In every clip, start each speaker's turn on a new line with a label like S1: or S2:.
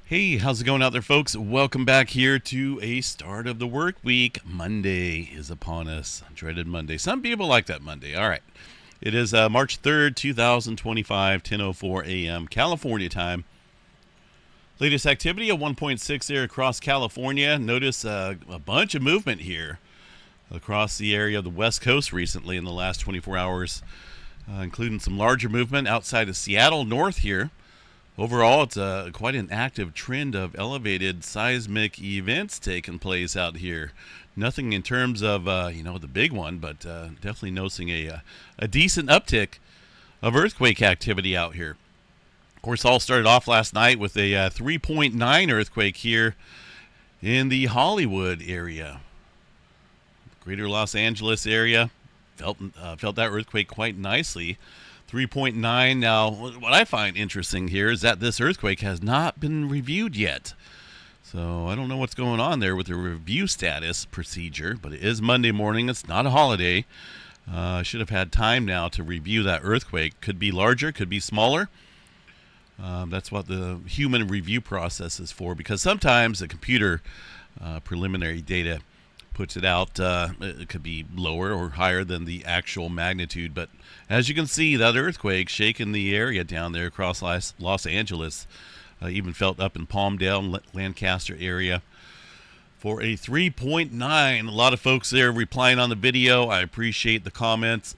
S1: Hey, how's it going out there, folks? Welcome back here to a start of the work week. Monday is upon us. Dreaded Monday. Some people like that Monday. All right. It is March 3rd, 2025, 10:04 a.m. California time. Latest activity of 1.6 there across California. Notice a bunch of movement here across the area of the West Coast recently in the last 24 hours, including some larger movement outside of Seattle north here. Overall, it's quite an active trend of elevated seismic events taking place out here. Nothing in terms of the big one, but definitely noticing a decent uptick of earthquake activity out here. Of course, all started off last night with a 3.9 earthquake here in the Hollywood area, Greater Los Angeles area. Felt that earthquake quite nicely. 3.9. Now, what I find interesting here is that this earthquake has not been reviewed yet. So I don't know what's going on there with the review status procedure, but it is Monday morning. It's not a holiday. I should have had time now to review that earthquake. Could be larger, could be smaller. That's what the human review process is for, because sometimes the computer preliminary data puts it out. It could be lower or higher than the actual magnitude, but as you can see, that earthquake shaking the area down there across Los Angeles, even felt up in Palmdale, Lancaster area for a 3.9. A lot of folks there replying on the video. I appreciate the comments.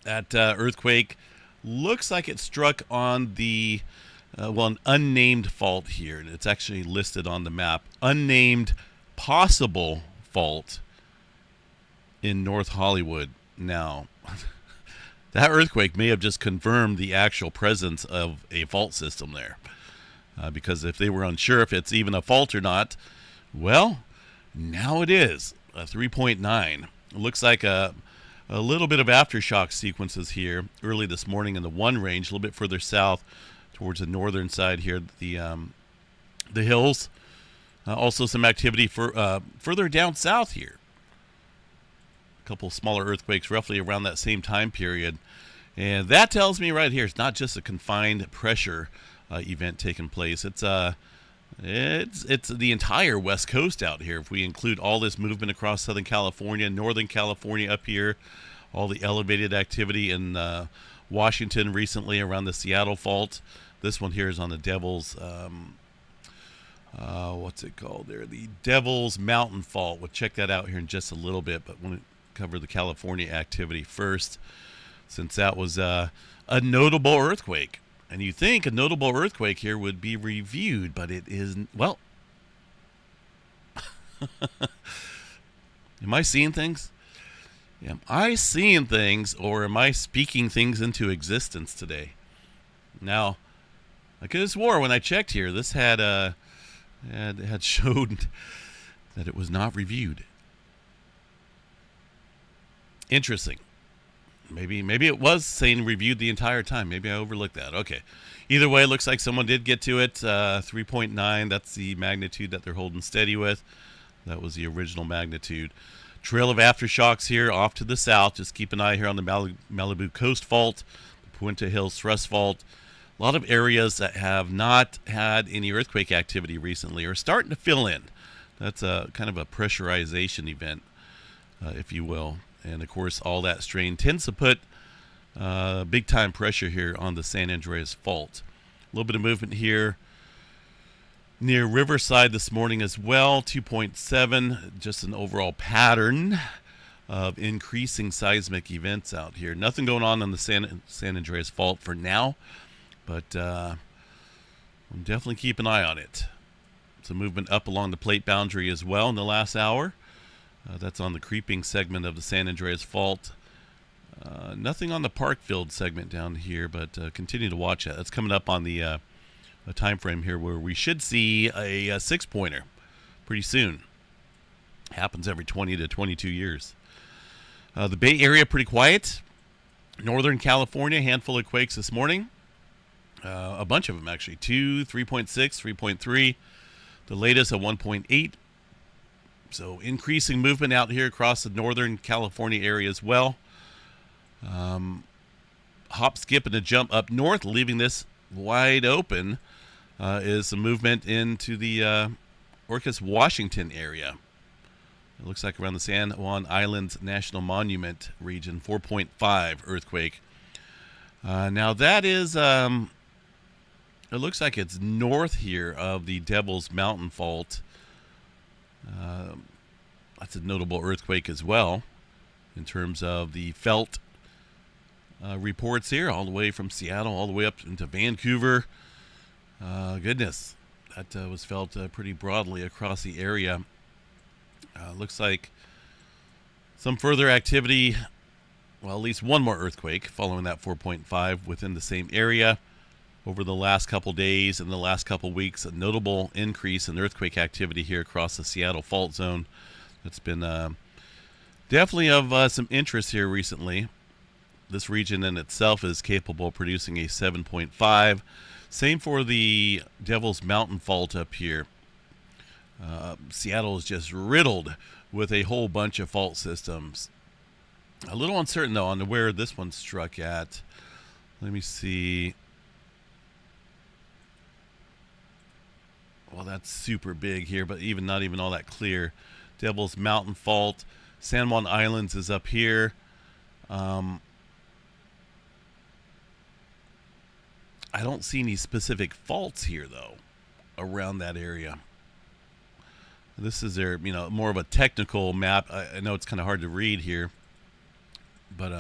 S1: That earthquake looks like it struck on the an unnamed fault here. It's actually listed on the map. Unnamed possible fault in North Hollywood. Now, that earthquake may have just confirmed the actual presence of a fault system there. Because if they were unsure if it's even a fault or not, well, now it is. A 3.9. It looks like a little bit of aftershock sequences here early this morning in the 1 range, a little bit further south towards the northern side here, the hills. Also some activity for further down south here. A couple smaller earthquakes roughly around that same time period. And that tells me right here, it's not just a confined pressure event taking place. It's the entire West Coast out here. If we include all this movement across Southern California, Northern California up here, all the elevated activity in Washington recently around the Seattle fault. This one here is on the Devil's, what's it called there? The Devil's Mountain Fault. We'll check that out here in just a little bit, but we'll cover the California activity first, since that was a notable earthquake. And you think a notable earthquake here would be reviewed, but it isn't. Well, am I seeing things? Am I seeing things, or am I speaking things into existence today? Now, I could have swore when I checked here, this had showed that it was not reviewed. Interesting. Maybe it was saying reviewed the entire time. Maybe I overlooked that. Okay. Either way, it looks like someone did get to it. 3.9, that's the magnitude that they're holding steady with. That was the original magnitude. Trail of aftershocks here off to the south. Just keep an eye here on the Malibu Coast Fault, the Puente Hills Thrust Fault. A lot of areas that have not had any earthquake activity recently are starting to fill in. That's a kind of a pressurization event, if you will. And, of course, all that strain tends to put big-time pressure here on the San Andreas Fault. A little bit of movement here near Riverside this morning as well, 2.7, just an overall pattern of increasing seismic events out here. Nothing going on the San Andreas Fault for now, but I'm definitely keep an eye on it. Some movement up along the plate boundary as well in the last hour. That's on the creeping segment of the San Andreas Fault. Nothing on the Parkfield segment down here, but continue to watch that. That's coming up on the a time frame here where we should see a 6-pointer pretty soon. Happens every 20 to 22 years. The Bay Area pretty quiet. Northern California, handful of quakes this morning. A bunch of them actually. 2, 3.6, 3.3. The latest at 1.8. So increasing movement out here across the Northern California area as well. Hop, skip, and a jump up north, leaving this wide open is some movement into the Orcas, Washington area. It looks like around the San Juan Islands National Monument region, 4.5 earthquake. Now that is, it looks like it's north here of the Devil's Mountain Fault. That's a notable earthquake as well in terms of the felt reports here, all the way from Seattle all the way up into Vancouver. Goodness, that was felt pretty broadly across the area. Looks like some further activity, well, at least one more earthquake following that 4.5 within the same area over the last couple days and the last couple weeks. A notable increase in earthquake activity here across the Seattle fault zone. That's been definitely of some interest here recently. This region in itself is capable of producing a 7.5. Same for the Devil's Mountain Fault up here. Seattle is just riddled with a whole bunch of fault systems. A little uncertain, though, on where this one struck at. Let me see. Well, that's super big here, but not even all that clear. Devil's Mountain Fault. San Juan Islands is up here. I don't see any specific faults here, though, around that area. This is their, more of a technical map. I know it's kind of hard to read here, but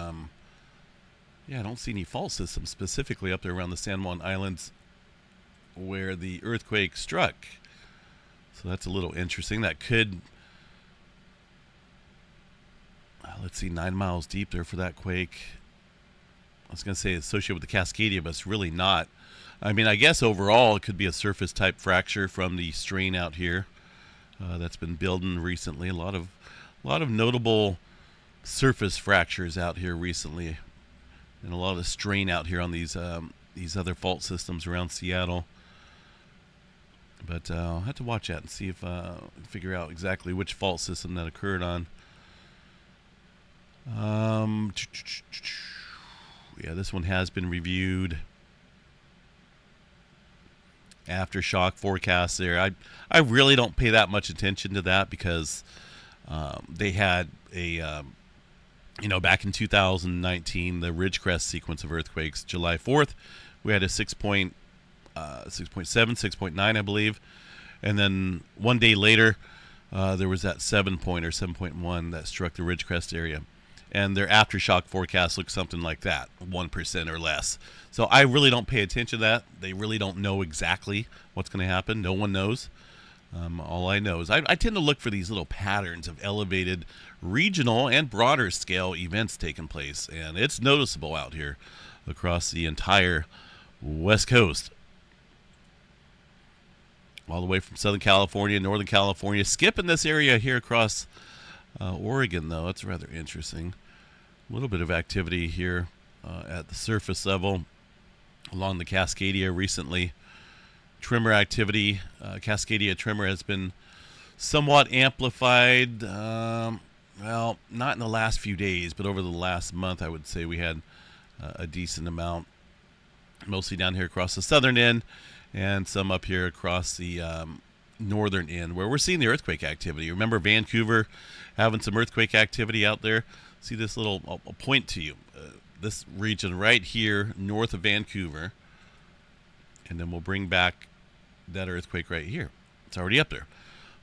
S1: yeah, I don't see any fault systems specifically up there around the San Juan Islands where the earthquake struck. So that's a little interesting. That could, let's see, 9 miles deep there for that quake. I was going to say associated with the Cascadia, but it's really not. I mean, I guess overall it could be a surface type fracture from the strain out here that's been building recently. A lot of notable surface fractures out here recently, and a lot of strain out here on these other fault systems around Seattle. But I'll have to watch that and see if figure out exactly which fault system that occurred on. Yeah, this one has been reviewed. Aftershock forecast there. I really don't pay that much attention to that because they had a, back in 2019, the Ridgecrest sequence of earthquakes, July 4th, we had a 6.7, 6.9, I believe. And then one day later, there was that 7 point or 7.1 that struck the Ridgecrest area. And their aftershock forecast looks something like that, 1% or less. So I really don't pay attention to that. They really don't know exactly what's going to happen. No one knows. All I know is I tend to look for these little patterns of elevated regional and broader scale events taking place. And it's noticeable out here across the entire West Coast. All the way from Southern California, Northern California. Skipping this area here across Oregon, though. It's rather interesting. A little bit of activity here at the surface level along the Cascadia recently. Tremor activity. Cascadia tremor has been somewhat amplified. Well, not in the last few days, but over the last month, I would say we had a decent amount. Mostly down here across the southern end and some up here across the northern end where we're seeing the earthquake activity. Remember Vancouver having some earthquake activity out there? See this little, I'll point to you, this region right here north of Vancouver, and then we'll bring back that earthquake right here. It's already up there.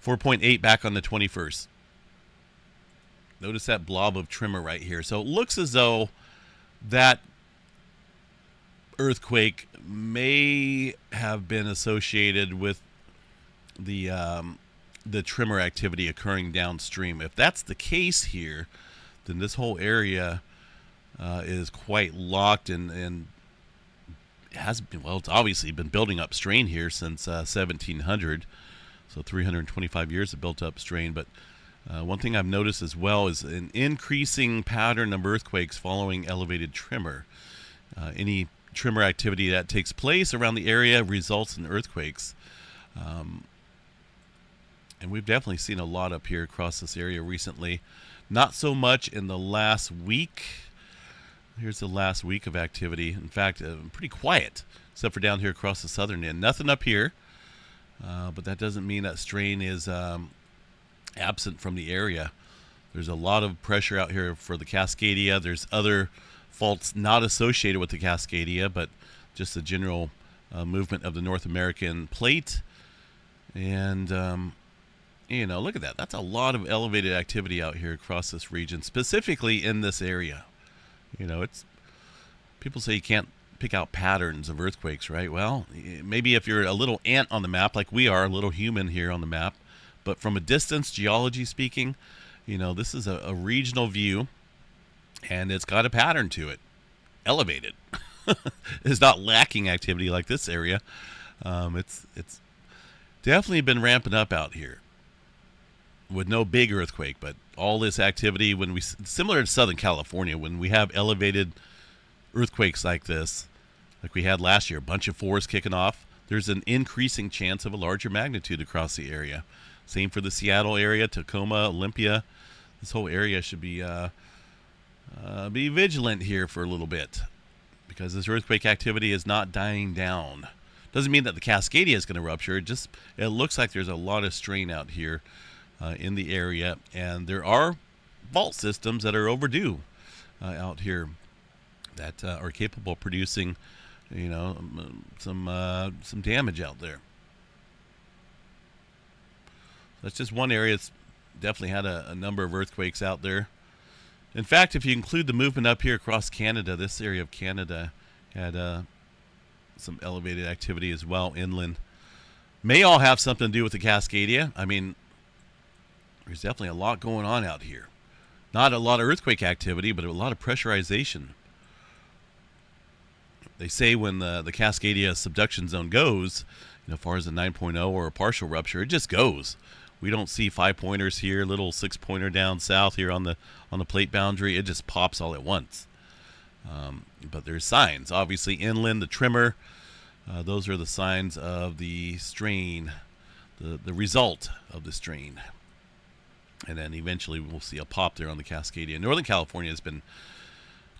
S1: 4.8 back on the 21st. Notice that blob of tremor right here. So it looks as though that earthquake may have been associated with the tremor activity occurring downstream. If that's the case here, then this whole area is quite locked and has been, well, it's obviously been building up strain here since 1700, so 325 years of built up strain. But one thing I've noticed as well is an increasing pattern of earthquakes following elevated tremor. Any tremor activity that takes place around the area results in earthquakes. And we've definitely seen a lot up here across this area recently. Not so much in the last week. Here's the last week of activity. In fact, pretty quiet, except for down here across the southern end. Nothing up here, but that doesn't mean that strain is absent from the area. There's a lot of pressure out here for the Cascadia. There's other faults not associated with the Cascadia, but just the general movement of the North American plate. And, look at that. That's a lot of elevated activity out here across this region, specifically in this area. It's people say you can't pick out patterns of earthquakes, right? Well, maybe if you're a little ant on the map, like we are, a little human here on the map, but from a distance, geology speaking, this is a regional view, and it's got a pattern to it. Elevated. It's not lacking activity like this area. It's definitely been ramping up out here with no big earthquake, but all this activity similar to Southern California, when we have elevated earthquakes like this, like we had last year, a bunch of fours kicking off, there's an increasing chance of a larger magnitude across the area. Same for the Seattle area, Tacoma, Olympia. This whole area should be vigilant here for a little bit, because this earthquake activity is not dying down. Doesn't mean that the Cascadia is going to rupture. It looks like there's a lot of strain out here in the area, and there are fault systems that are overdue out here that are capable of producing, some damage out there. That's just one area that's definitely had a number of earthquakes out there. In fact, if you include the movement up here across Canada, this area of Canada had some elevated activity as well inland. May all have something to do with the Cascadia. I mean, there's definitely a lot going on out here. Not a lot of earthquake activity, but a lot of pressurization. They say when the Cascadia subduction zone goes, as far as a 9.0 or a partial rupture, it just goes. We don't see 5-pointers here, little 6-pointer down south here on the plate boundary. It just pops all at once. But there's signs. Obviously, inland, the tremor, those are the signs of the strain, the result of the strain. And then eventually we'll see a pop there on the Cascadia. Northern California has been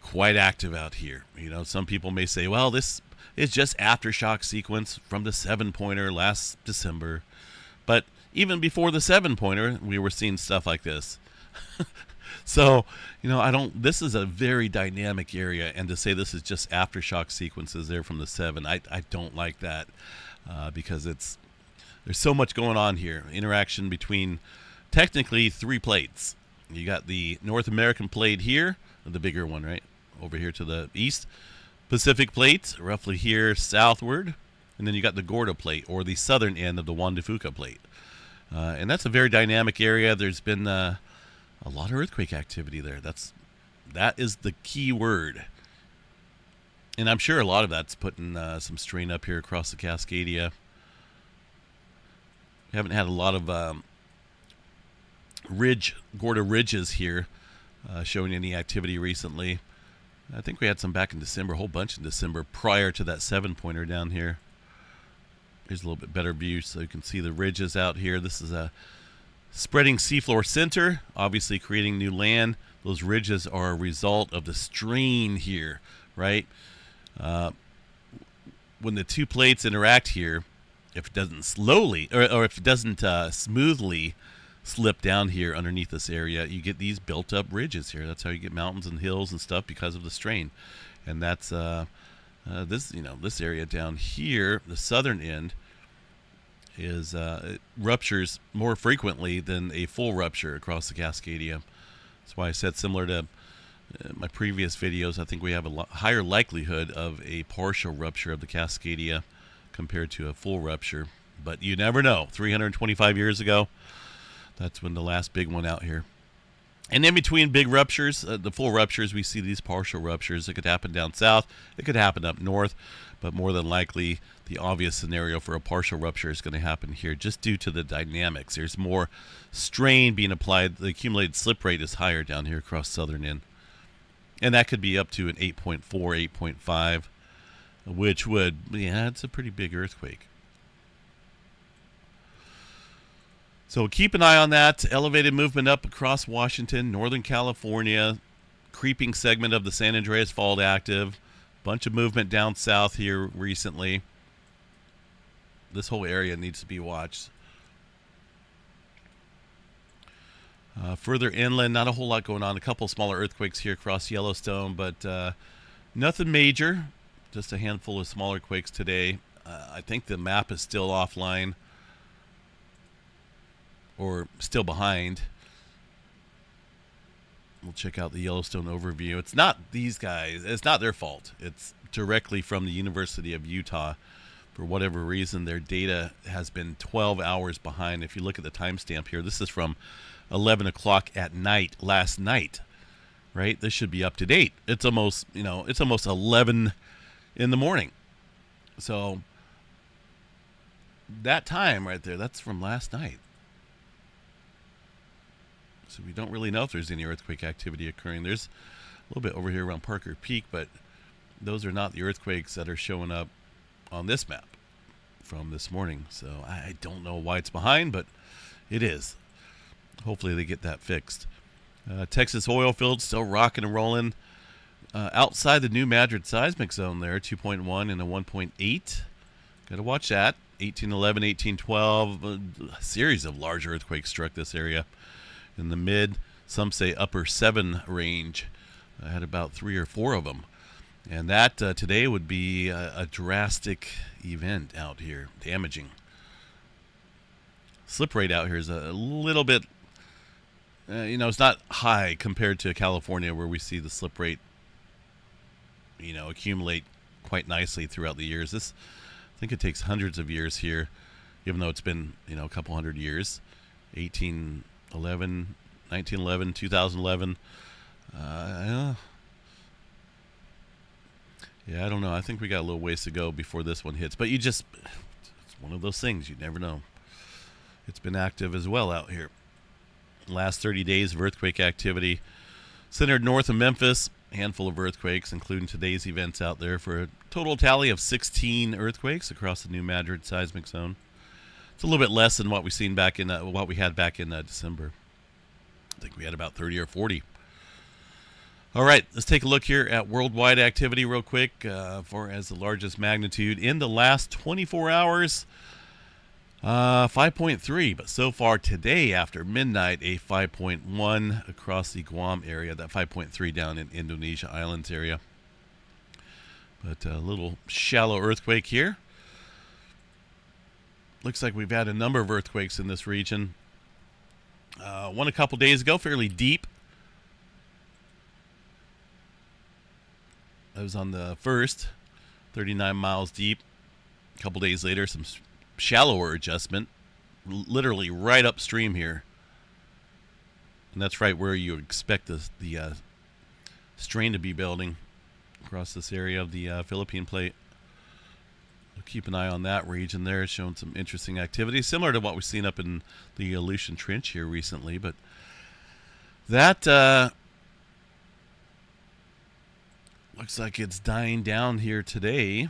S1: quite active out here. Some people may say, well, this is just aftershock sequence from the 7-pointer last December. But even before the 7-pointer, we were seeing stuff like this. So, this is a very dynamic area, and to say this is just aftershock sequences there from the 7, I don't like that, because there's so much going on here. Interaction between technically 3 plates. You got the North American plate here, the bigger one, right? Over here to the east. Pacific plate, roughly here southward. And then you got the Gorda plate, or the southern end of the Juan de Fuca plate. And that's a very dynamic area. There's been a lot of earthquake activity there. That is the key word. And I'm sure a lot of that's putting some strain up here across the Cascadia. We haven't had a lot of Gorda ridges here showing any activity recently. I think we had some back in December, a whole bunch in December, prior to that 7-pointer down here. Here's a little bit better view so you can see the ridges out here. This is a spreading seafloor center, obviously creating new land. Those ridges are a result of the strain here, right? When the 2 plates interact here, if it doesn't slowly, or if it doesn't smoothly slip down here underneath this area, you get these built-up ridges here. That's how you get mountains and hills and stuff, because of the strain. And that's this area down here, the southern end, is it ruptures more frequently than a full rupture across the Cascadia. That's why I said, similar to my previous videos, I think we have a higher likelihood of a partial rupture of the Cascadia compared to a full rupture. But you never know. 325 years ago, that's when the last big one out here. And in between big ruptures, the full ruptures, we see these partial ruptures. It could happen down south. It could happen up north. But more than likely, the obvious scenario for a partial rupture is going to happen here, just due to the dynamics. There's more strain being applied. The accumulated slip rate is higher down here across southern end. And that could be up to an 8.4, 8.5, which would, it's a pretty big earthquake. So keep an eye on that. Elevated movement up across Washington, Northern California, creeping segment of the San Andreas Fault active. Bunch of movement down south here recently. This whole area needs to be watched. Further inland, not a whole lot going on. A couple smaller earthquakes here across Yellowstone, but nothing major. Just a handful of smaller quakes today. I think the map is still offline or still behind. We'll check out the Yellowstone overview. It's not these guys. It's not their fault. It's directly from the University of Utah. For whatever reason, their data has been 12 hours behind. If you look at the timestamp here, this is from 11 o'clock at night last night, right? This should be up to date. It's almost 11 in the morning. So that time right there, that's from last night. So we don't really know if there's any earthquake activity occurring. There's a little bit over here around Parker Peak, but those are not the earthquakes that are showing up on this map from this morning. So I don't know why it's behind, but it is. Hopefully they get that fixed. Texas oil fields still rocking and rolling. Outside the New Madrid seismic zone there, 2.1 and a 1.8. Got to watch that. 1811, 1812, a series of large earthquakes struck this area. In the mid, some say upper 7 range. I had about 3 or 4 of them. And that today would be a drastic event out here, damaging. Slip rate out here is a little bit, it's not high compared to California where we see the slip rate, accumulate quite nicely throughout the years. I think it takes hundreds of years here, even though it's been, a couple hundred years. 1911, 2011. I don't know. I think we got a little ways to go before this one hits. But it's one of those things. You never know. It's been active as well out here. Last 30 days of earthquake activity centered north of Memphis. A handful of earthquakes, including today's events out there, for a total tally of 16 earthquakes across the New Madrid seismic zone. It's a little bit less than what we had back in December. I think we had about 30 or 40. All right, let's take a look here at worldwide activity real quick for as the largest magnitude in the last 24 hours. 5.3, but so far today after midnight, a 5.1 across the Guam area, that 5.3 down in Indonesia Islands area. But a little shallow earthquake here. Looks like we've had a number of earthquakes in this region. One a couple days ago, fairly deep. That was on the 1st, 39 miles deep. A couple days later, some shallower adjustment, literally right upstream here. And that's right where you expect the strain to be building across this area of the Philippine plate. We'll keep an eye on that region there. It's showing some interesting activity, similar to what we've seen up in the Aleutian Trench here recently. But that looks like it's dying down here today.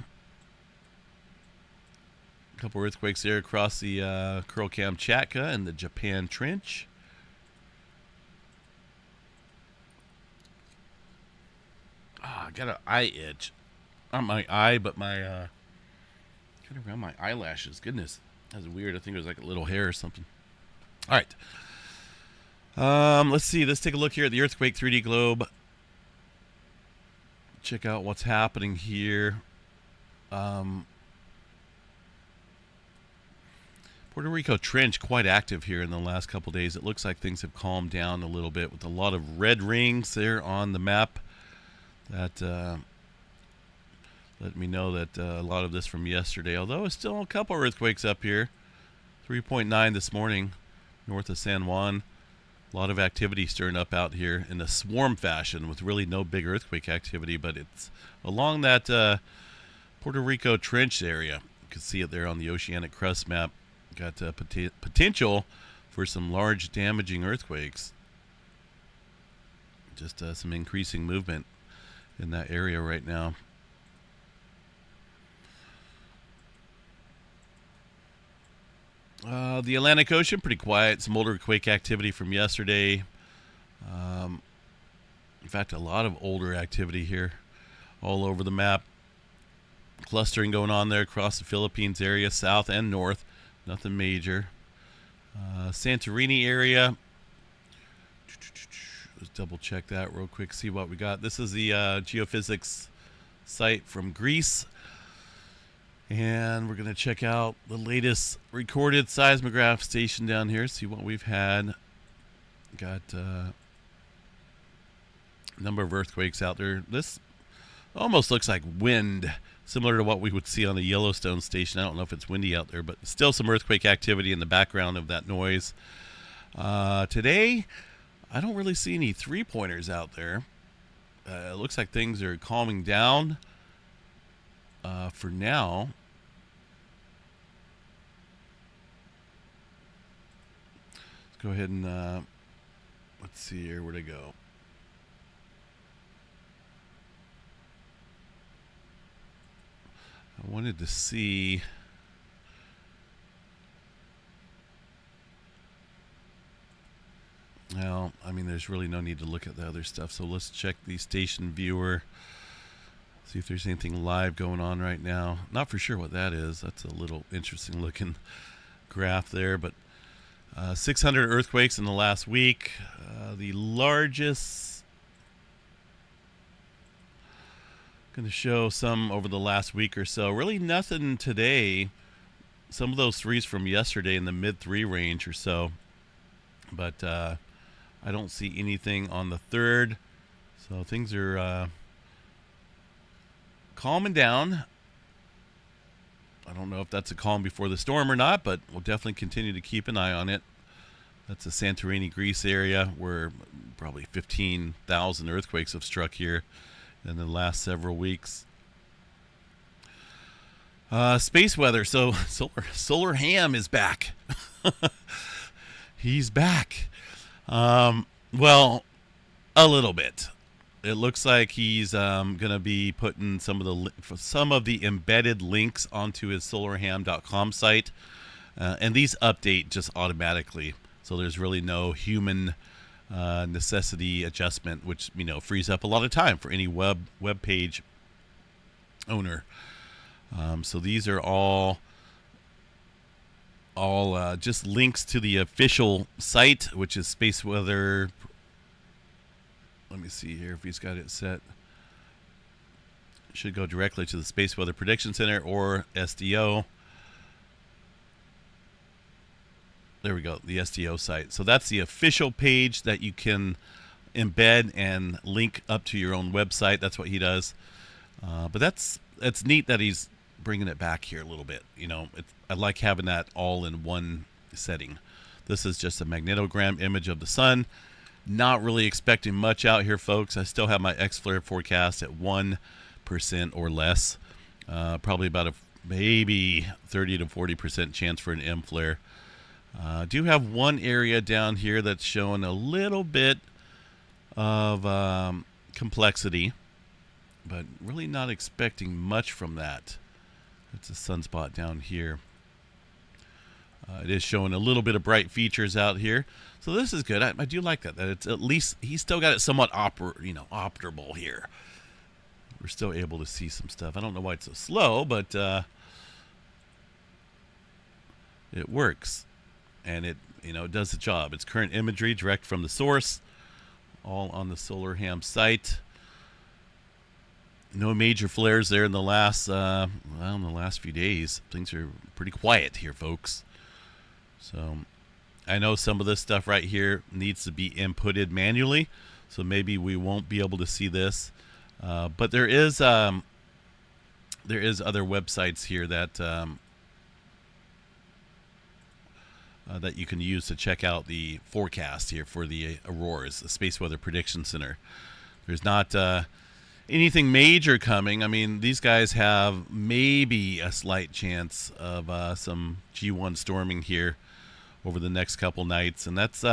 S1: A couple earthquakes there across the Kuril-Kamchatka and the Japan Trench. I got an eye itch. Not my eye, but my kind of around my eyelashes. Goodness, that's weird. I think it was like a little hair or something. All right. Let's see. Let's take a look here at the earthquake 3D globe. Check out what's happening here. Puerto Rico Trench quite active here in the last couple days. It looks like things have calmed down a little bit with a lot of red rings there on the map. That let me know that a lot of this from yesterday, although it's still a couple earthquakes up here. 3.9 this morning north of San Juan. A lot of activity stirring up out here in a swarm fashion with really no big earthquake activity, but it's along that Puerto Rico Trench area. You can see it there on the oceanic crust map. Got potential for some large damaging earthquakes. Just some increasing movement in that area right now. The Atlantic Ocean, pretty quiet. Some older quake activity from yesterday. In fact, a lot of older activity here all over the map. Clustering going on there across the Philippines area, south and north. Nothing major. Santorini area. Let's double check that real quick, see what we got. This is the geophysics site from Greece. And we're going to check out the latest recorded seismograph station down here, see what we've had. Got a number of earthquakes out there. This almost looks like wind, similar to what we would see on the Yellowstone station. I don't know if it's windy out there, but still some earthquake activity in the background of that noise. Today, I don't really see any three-pointers out there. It looks like things are calming down for now. Let's go ahead and let's see here. Where'd I go? I wanted to see. Well, I mean, there's really no need to look at the other stuff. So let's check the station viewer. See if there's anything live going on right now. Not for sure what that is. That's a little interesting looking graph there. But 600 earthquakes in the last week. The largest. Going to show some over the last week or so. Really nothing today. Some of those threes from yesterday in the mid-3 range or so. But I don't see anything on the 3rd. So things are calming down. I don't know if that's a calm before the storm or not, but we'll definitely continue to keep an eye on it. That's the Santorini, Greece area where probably 15,000 earthquakes have struck here in the last several weeks. Space weather. So Solar Ham is back. He's back. Well, a little bit. It looks like he's going to be putting some of the embedded links onto his solarham.com site, and these update just automatically. So there's really no human necessity adjustment, which frees up a lot of time for any web page owner. So these are all just links to the official site, which is Space Weather. Let me see here if he's got it set. It should go directly to the Space Weather Prediction Center or SDO. There we go, the SDO site. So that's the official page that you can embed and link up to your own website. That's what he does. But that's neat that he's bringing it back here a little bit. I like having that all in one setting. This is just a magnetogram image of the sun. Not really expecting much out here, folks. I still have my X-flare forecast at 1% or less. Probably about a maybe 30 to 40% chance for an M flare. I do have one area down here that's showing a little bit of complexity, but really not expecting much from that. It's a sunspot down here. It is showing a little bit of bright features out here. So this is good. I do like that it's at least, he's still got it somewhat operable here. We're still able to see some stuff. I don't know why it's so slow, but it works. And it does the job. It's current imagery direct from the source, all on the SolarHam site. No major flares there in the last few days. Things are pretty quiet here, folks. So I know some of this stuff right here needs to be inputted manually, so maybe we won't be able to see this. But there is other websites here that that you can use to check out the forecast here for the auroras, the Space Weather Prediction Center. There's not anything major coming. I mean, these guys have maybe a slight chance of some G1 storming here over the next couple nights, and that's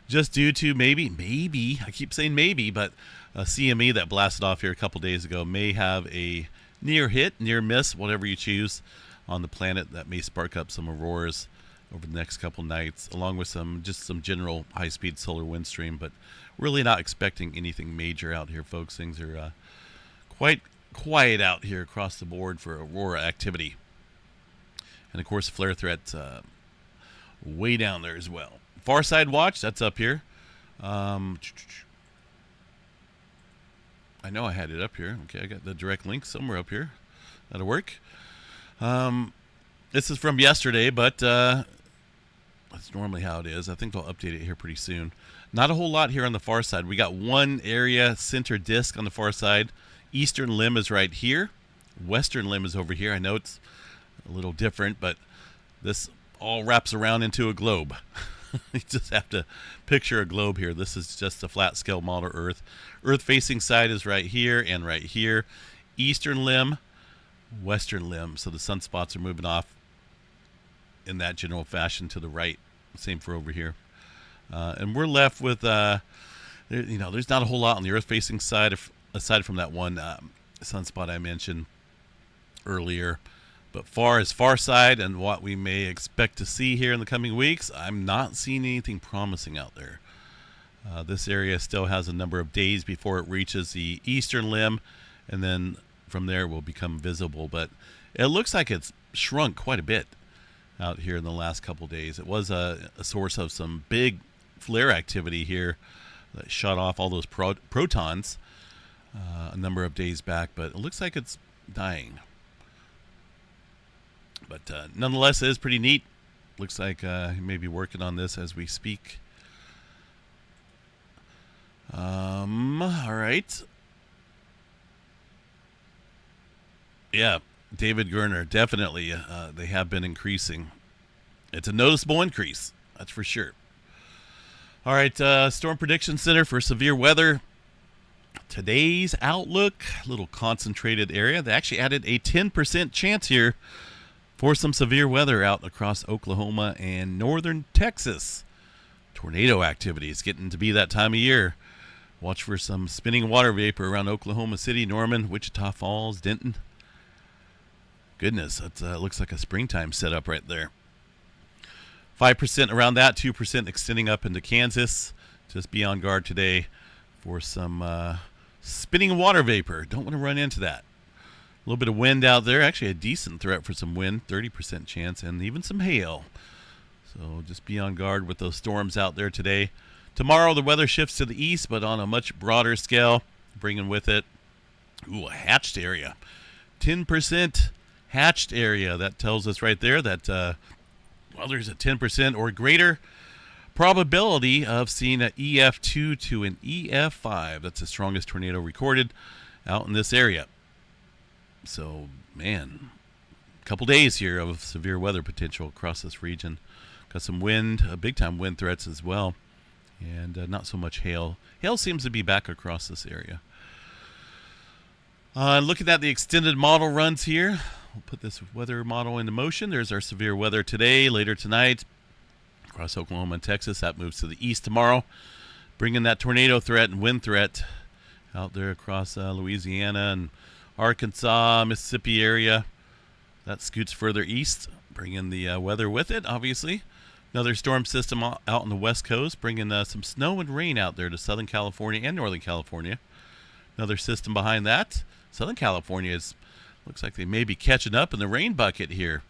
S1: just due to maybe, I keep saying maybe, but a CME that blasted off here a couple days ago may have a near hit, near miss, whatever you choose, on the planet that may spark up some auroras over the next couple nights, along with some general high-speed solar wind stream. But really not expecting anything major out here, folks. Things are quite quiet out here across the board for aurora activity. And of course, flare threat way down there as well. Far side watch, that's up here. I know I had it up here. Okay, I got the direct link somewhere up here. That'll work. This is from yesterday, but that's normally how it is. I think they'll update it here pretty soon. Not a whole lot here on the far side. We got one area, center disk on the far side. Eastern limb is right here. Western limb is over here. I know it's a little different, but this all wraps around into a globe. You just have to picture a globe here. This is just a flat scale model Earth. Earth facing side is right here and right here. Eastern limb, western limb. So the sunspots are moving off in that general fashion to the right. Same for over here. And we're left with, there's not a whole lot on the Earth facing side aside from that one sunspot I mentioned earlier. But far side and what we may expect to see here in the coming weeks, I'm not seeing anything promising out there. This area still has a number of days before it reaches the eastern limb, and then from there it will become visible. But it looks like it's shrunk quite a bit out here in the last couple days. It was a source of some big flare activity here that shot off all those protons a number of days back, but it looks like it's dying. But nonetheless, it is pretty neat. Looks like he may be working on this as we speak. All right. Yeah, David Gerner, definitely. They have been increasing. It's a noticeable increase, that's for sure. All right, Storm Prediction Center for severe weather. Today's outlook, a little concentrated area. They actually added a 10% chance here for some severe weather out across Oklahoma and northern Texas. Tornado activity is getting to be that time of year. Watch for some spinning water vapor around Oklahoma City, Norman, Wichita Falls, Denton. Goodness, that looks like a springtime setup right there. 5% around that, 2% extending up into Kansas. Just be on guard today for some spinning water vapor. Don't want to run into that. A little bit of wind out there. Actually, a decent threat for some wind, 30% chance, and even some hail. So just be on guard with those storms out there today. Tomorrow, the weather shifts to the east, but on a much broader scale, bringing with it, a hatched area. 10% hatched area. That tells us right there that, there's a 10% or greater probability of seeing an EF2 to an EF5. That's the strongest tornado recorded out in this area. So, man, a couple days here of severe weather potential across this region. Got some wind, big-time wind threats as well, and not so much hail. Hail seems to be back across this area. Looking at the extended model runs here, we'll put this weather model into motion. There's our severe weather today, later tonight, across Oklahoma and Texas. That moves to the east tomorrow, bringing that tornado threat and wind threat out there across Louisiana and Arkansas, Mississippi area. That scoots further east, bringing the weather with it, obviously. Another storm system out on the west coast, bringing some snow and rain out there to Southern California and Northern California. Another system behind that. Southern California looks like they may be catching up in the rain bucket here.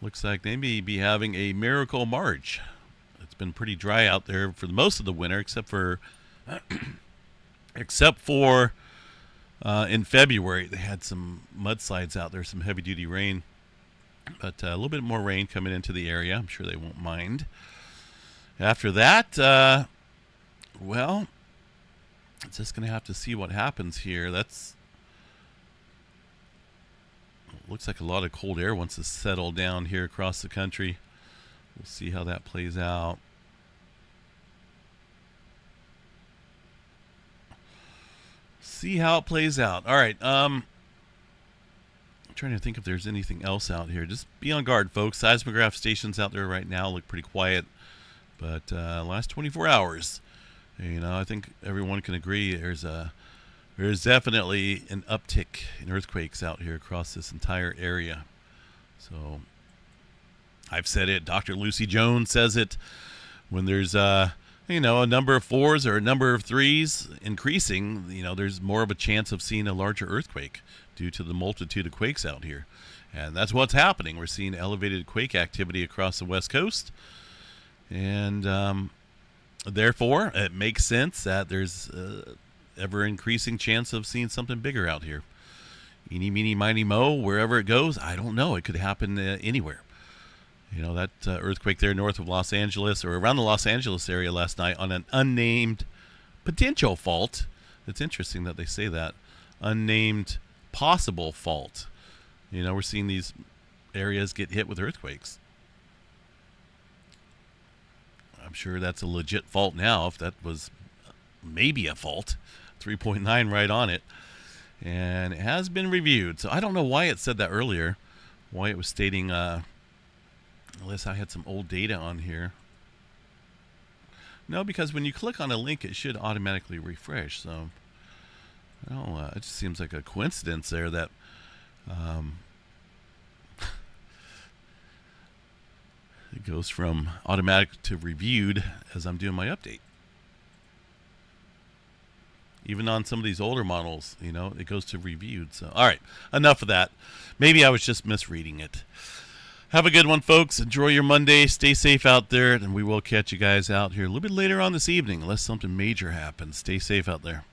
S1: Looks like they may be having a miracle March. It's been pretty dry out there for most of the winter, except for in February, they had some mudslides out there, some heavy-duty rain. But a little bit more rain coming into the area. I'm sure they won't mind. After that, it's just going to have to see what happens here. Looks like a lot of cold air wants to settle down here across the country. We'll see how that plays out. All right. I'm trying to think if there's anything else out here. Just be on guard, folks. Seismograph stations out there right now look pretty quiet. But last 24 hours, I think everyone can agree there's definitely an uptick in earthquakes out here across this entire area. So I've said it. Dr. Lucy Jones says it. When there's a number of 4s or a number of 3s increasing, there's more of a chance of seeing a larger earthquake due to the multitude of quakes out here. And that's what's happening. We're seeing elevated quake activity across the West Coast. And therefore, it makes sense that there's ever increasing chance of seeing something bigger out here. Eeny, meeny, miny, mo, wherever it goes, I don't know. It could happen anywhere. That earthquake there north of Los Angeles, or around the Los Angeles area last night on an unnamed potential fault. It's interesting that they say that. Unnamed possible fault. We're seeing these areas get hit with earthquakes. I'm sure that's a legit fault now, if that was maybe a fault. 3.9 right on it. And it has been reviewed. So I don't know why it said that earlier. Why it was stating... unless I had some old data on here. No, because when you click on a link, it should automatically refresh. So, it just seems like a coincidence there that it goes from automatic to reviewed as I'm doing my update. Even on some of these older models, it goes to reviewed. So, all right, enough of that. Maybe I was just misreading it. Have a good one, folks. Enjoy your Monday. Stay safe out there, and we will catch you guys out here a little bit later on this evening, unless something major happens. Stay safe out there.